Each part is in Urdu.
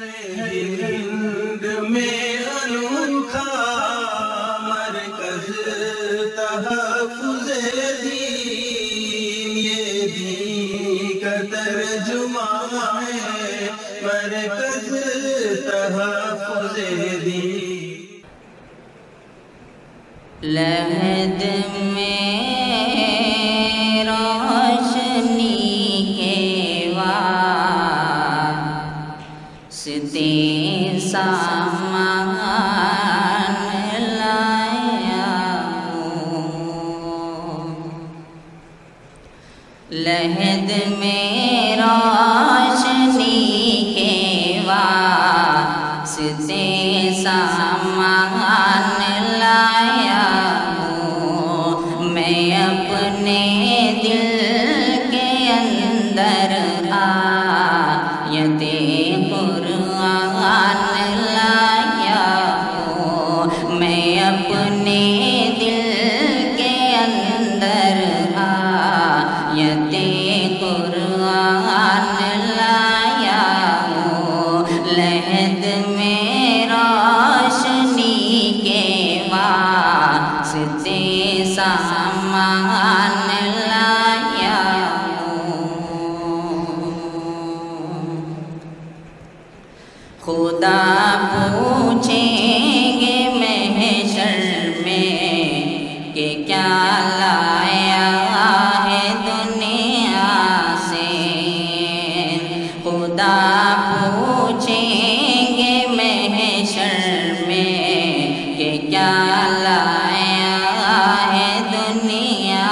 ہند میں انوکھا مرکز تحفظ دین، یہ دین کا ترجمہ ہے مرکز تحفظ دین۔ لحد میں روشنی کے واسطے سامان لایا ہوں، لحد میں روشنی کے واسطے سامان لایا ہوں، میں اپنے دل کے اندر آیت قرآن لایا ہوں، میں اپنے دل کے اندر آیت قرآن لایا ہوں، لحد میں روشنی کے واسطے سامان لایا ہوں۔ خدا پوچھیں گے محشر میں کہ کیا لایا ہے دنیا سے، خدا پوچھیں گے محشر میں کہ کیا لایا ہے دنیا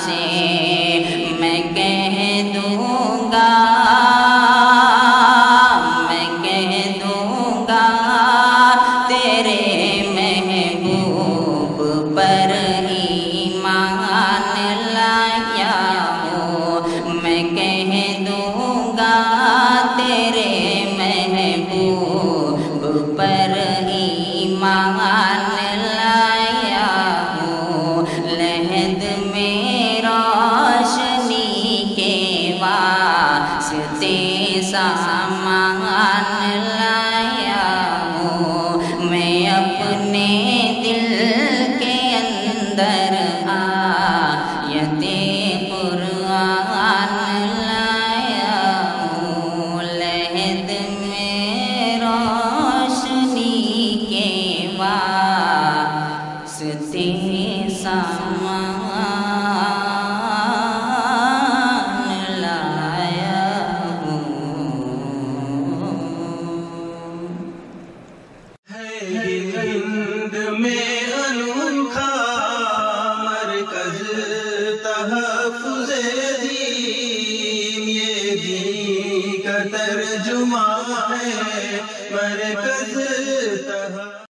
سے، میں کہہ دوں گا تیرے محبوب پر ایمان لایا ہوں، میں کہہ دوں گا تیرے محبوب پر ایمان لایا ہوں، لحد میں روشنی کے واسطے سامان لایا ہوں، میں اپنے دل کے اندر آیت قرآن لایا ہوں، لحد میں روشنی کے واسطے سامان لایا ہوں۔ ہند میں انوکھا مرکز تحفظ دین، یہ دین کا ترجمہ ہے مرکز تحفظ